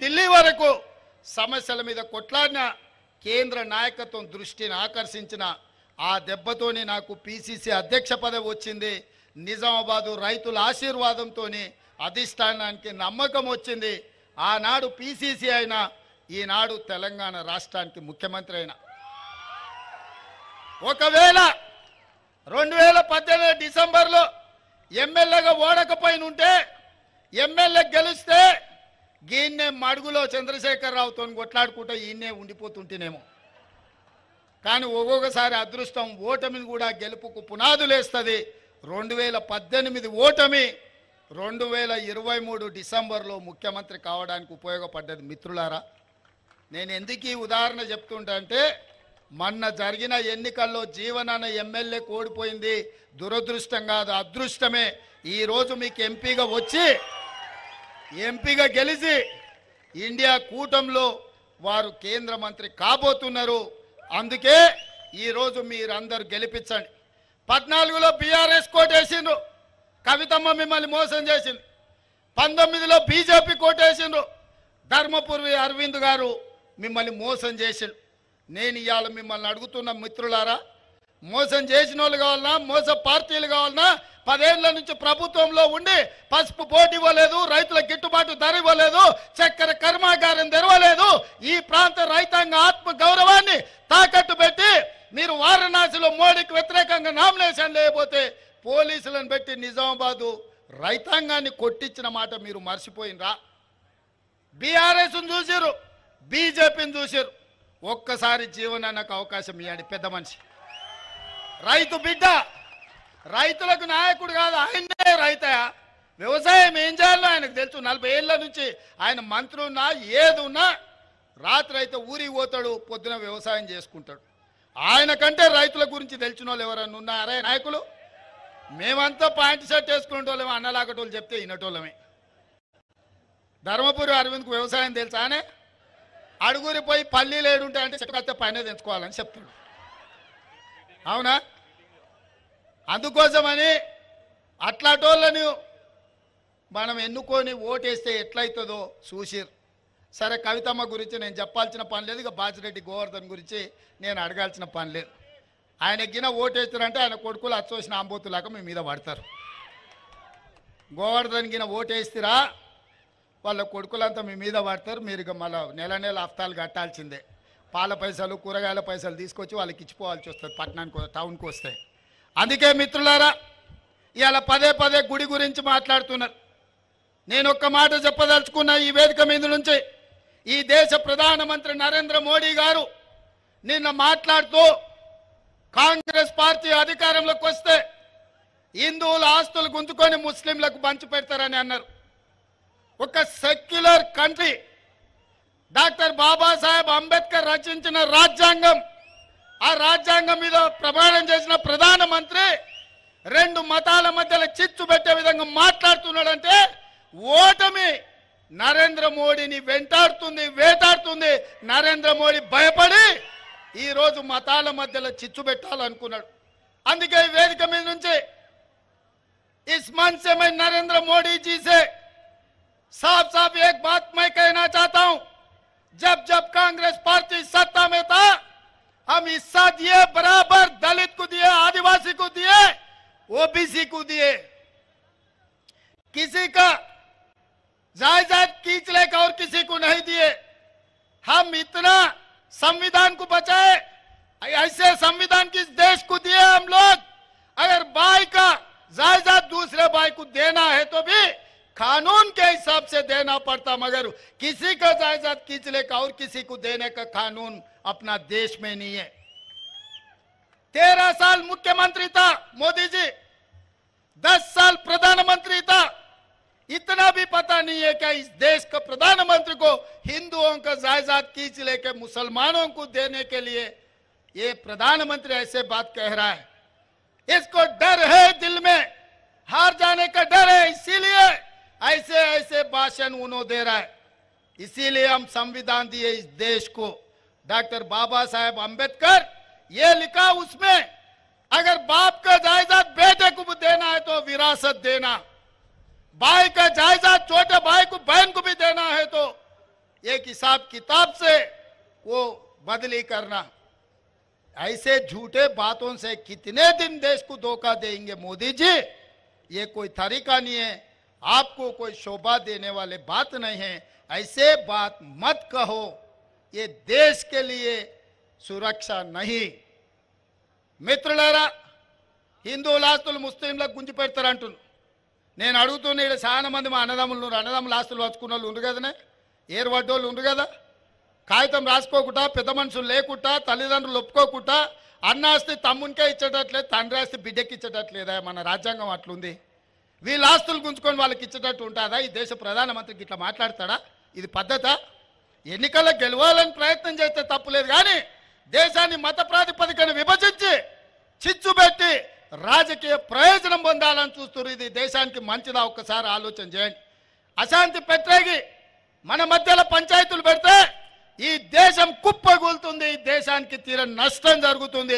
ఢిల్లీ వరకు సమస్యల మీద కొట్లాడిన కేంద్ర నాయకత్వం దృష్టిని ఆకర్షించిన ఆ దెబ్బతోనే నాకు పిసిసి అధ్యక్ష పదవి వచ్చింది. నిజామాబాదు రైతుల ఆశీర్వాదంతో అధిష్టానానికి నమ్మకం వచ్చింది. ఆనాడు పిసిసి అయినా ఈనాడు తెలంగాణ రాష్ట్రానికి ముఖ్యమంత్రి అయినా. ఒకవేళ 2018 డిసెంబర్లో ఎమ్మెల్యేగా ఓడకపోయినుంటే ఎమ్మెల్యే గెలిస్తే గీన్నే మడుగులో చంద్రశేఖరరావుతో కొట్లాడుకుంటూ ఈయన్నే ఉండిపోతుంటేనేమో. కానీ ఒక్కొక్కసారి అదృష్టం ఓటమిని కూడా గెలుపుకు పునాదులేస్తుంది. 2018 ఓటమి 2023 డిసెంబర్లో ముఖ్యమంత్రి కావడానికి ఉపయోగపడ్డది. మిత్రులారా, నేను ఎందుకు ఈ ఉదాహరణ చెప్తుంటా అంటే మొన్న జరిగిన ఎన్నికల్లో జీవనాన ఎమ్మెల్యే ఓడిపోయింది. దురదృష్టం కాదు, అదృష్టమే. ఈరోజు మీకు ఎంపీగా వచ్చి ఎంపీగా గెలిచి ఇండియా కూటమిలో వారు కేంద్ర మంత్రి కాబోతున్నారు. అందుకే ఈరోజు మీరందరూ గెలిపించండి. 14లో బీఆర్ఎస్ కోటేసిండ్రు, కవితమ్మ మిమ్మల్ని మోసం చేసింది. 19లో బీజేపీ కోటేసిండ్రు, ధర్మపురి అరవింద్ గారు మిమ్మల్ని మోసం చేసిండు. నేను ఇవాళ మిమ్మల్ని అడుగుతున్న మిత్రులారా, మోసం చేసిన వాళ్ళు కావాలన్నా, మోస పార్టీలు కావాలన్నా, 10 ఏళ్ల నుంచి ప్రభుత్వంలో ఉండి పసుపు బోర్డు ఇవ్వలేదు, రైతుల గిట్టుబాటు ధర ఇవ్వలేదు, చక్కెర కర్మాగారం తెరవలేదు, ఈ ప్రాంత రైతాంగ ఆత్మ గౌరవాన్ని తాకట్టు పెట్టి మీరు వారణాసిలో మోడీకి వ్యతిరేకంగా నామినేషన్ లేకపోతే పోలీసులను పెట్టి నిజామాబాదు రైతాంగాన్ని కొట్టించిన మాట మీరు మర్చిపోయినరా? బీఆర్ఎస్ను చూసిరు, బీజేపీని చూసిరు. ఒక్కసారి జీవనానికి అవకాశం ఇవ్వండి. పెద్ద మనిషి, రైతు బిడ్డ, రైతులకు నాయకుడు కాదు, ఆయనే రైతయా. వ్యవసాయం ఏం చేయాలో ఆయనకు తెలుసు. 40 ఏళ్ల నుంచి ఆయన మంత్రి ఉన్నా ఏది ఉన్నా రాత్రి అయితే ఊరికి పోతాడు, పొద్దున వ్యవసాయం చేసుకుంటాడు. ఆయన కంటే రైతుల గురించి తెలిసిన వాళ్ళు ఎవరన్నా ఉన్నారే నాయకులు? మేమంతా పాయింట్ షర్ట్ వేసుకునేటోళ్ళమే, అన్నలాగటోళ్ళు చెప్తే వినటోళ్ళమే. ధర్మపురి అరవింద్కు వ్యవసాయం తెలుసా? అనే అడుగురి పోయి పల్లీలు ఏడుంటాయి అంటే చెట్టుకత్తే పైన తెంచుకోవాలని చెప్తాడు. అవునా? అందుకోసమని అట్లాటోళ్ళని మనం ఎన్నుకొని ఓటేస్తే ఎట్లయితుందో చూసిరు. సరే, కవితమ్మ గురించి నేను చెప్పాల్సిన పని లేదు, ఇక బాజిరెడ్డి గోవర్ధన్ గురించి నేను అడగాల్సిన పని లేదు. ఆయన గిన ఓటేస్తారంటే ఆయన కొడుకులు అచ్చోసిన ఆంబోతులాగా మీ మీద పడతారు. గోవర్ధన్ గిన ఓటేస్తారా వాళ్ళ కొడుకులంతా మీ మీద పడతారు. మీరు ఇక మళ్ళీ నెల హఫ్తాలు కట్టాల్సిందే. పాల పైసలు, కూరగాయల పైసలు తీసుకొచ్చి వాళ్ళకి ఇచ్చిపోవాల్సి వస్తుంది పట్టణానికి, టౌన్కి వస్తే. అందుకే మిత్రులారా, ఇవాళ పదే గుడి గురించి మాట్లాడుతున్నారు. నేను ఒక్క మాట చెప్పదలుచుకున్నా ఈ వేదిక మీద నుంచి. ఈ దేశ ప్రధానమంత్రి నరేంద్ర మోడీ గారు నిన్న మాట్లాడుతూ కాంగ్రెస్ పార్టీ అధికారంలోకి వస్తే హిందువుల ఆస్తులు గుంజుకొని ముస్లింలకు పంచి పెడతారని అన్నారు. ఒక secular country, doctor Babasaheb Ambedkar రచించిన రాజ్యాంగం, ఆ రాజ్యాంగం మీద ప్రమాణం చేసిన ప్రధానమంత్రి 2 మతాల మధ్యలో చిచ్చు పెట్టే విధంగా మాట్లాడుతున్నాడంటే ఓటమి నరేంద్ర మోడీని వెంటాడుతుంది, వేటాడుతుంది. నరేంద్ర మోడీ భయపడి ఈరోజు మతాల మధ్యలో చిచ్చు పెట్టాలనుకున్నాడు. అందుకే ఈ వేదిక మీద నుంచి इस मंच से मैं नरेंद्र मोदी जी से साफ साफ एक बात मैं कहना चाहता हूं, जब जब कांग्रेस पार्टी सत्ता में था हम हिस्सा दिए, बराबर दलित को दिए, आदिवासी को दिए, ओबीसी को दिए। किसी का जायदाद खींच लेकर और किसी को नहीं दिए। हम इतना संविधान को बचाए, ऐसे संविधान किस देश को दिए हम लोग। अगर भाई का जायदाद दूसरे भाई को देना है तो भी कानून के हिसाब से देना पड़ता, मगर किसी का जायदाद खींच लेकर और किसी को देने का कानून अपना देश में नहीं है। 13 साल मुख्यमंत्री था मोदी जी, 10 साल प्रधानमंत्री था। इतना भी पता नहीं है कि इस देश का प्रधानमंत्री को हिंदुओं का जायदाद खींच लेकर मुसलमानों को देने के लिए ये प्रधानमंत्री ऐसे बात कह रहा है। इसको डर है, दिल में हार जाने का डर है, इसीलिए ऐसे ऐसे भाषण उन्होंने दे रहा है। इसीलिए हम संविधान दिए इस देश को। डॉक्टर बाबा साहेब अंबेडकर ये लिखा उसमें, अगर बाप का जायदाद बेटे को भी देना है तो विरासत देना, भाई का जायदाद छोटे भाई को बहन को भी देना है तो एक हिसाब किताब से वो बदली करना। ऐसे झूठे बातों से कितने दिन देश को धोखा देंगे मोदी जी? ये कोई तरीका नहीं है, आपको कोई शोभा देने वाले बात नहीं है। ऐसे बात मत कहो, ये देश के लिए सुरक्षा नहीं। మిత్రులారా, హిందువుల ఆస్తులు ముస్లింలకు గుంజి పెడతారంటున్నారు. నేను అడుగుతున్న ఇక్కడ చాలా మంది మా అన్నదమ్ముల ఆస్తులు వచ్చుకున్న వాళ్ళు ఉండు కదనే, ఏర్పడ్డోళ్ళు ఉండు కదా. కాగితం రాసుకోకుండా, పెద్ద మనుషులు లేకుండా, తల్లిదండ్రులు ఒప్పుకోకుండా అన్న ఆస్తి తమ్మునికే ఇచ్చేటట్లేదు, తండ్రి ఆస్తి బిడ్డకి ఇచ్చేటట్లేదా? మన రాజ్యాంగం అట్లుంది. వీళ్ళ ఆస్తులు గుంజుకొని వాళ్ళకి ఇచ్చేటట్టు ఉంటుందా? ఈ దేశ ప్రధానమంత్రికి ఇట్లా మాట్లాడతాడా? ఇది పద్ధత? ఎన్నికల్లో గెలవాలని ప్రయత్నం చేస్తే తప్పులేదు, కానీ దేశాన్ని మత ప్రాతిపదికన విభజించి చిచ్చు పెట్టి రాజకీయ ప్రయోజనం పొందాలని చూస్తున్నారు. ఇది దేశానికి మంచిదా? ఒక్కసారి ఆలోచన చేయండి. అశాంతి పెట్టేగి మన మధ్యలో పంచాయతీలు పెడితే ఈ దేశం కుప్పగూలుతుంది, ఈ దేశానికి తీరని నష్టం జరుగుతుంది.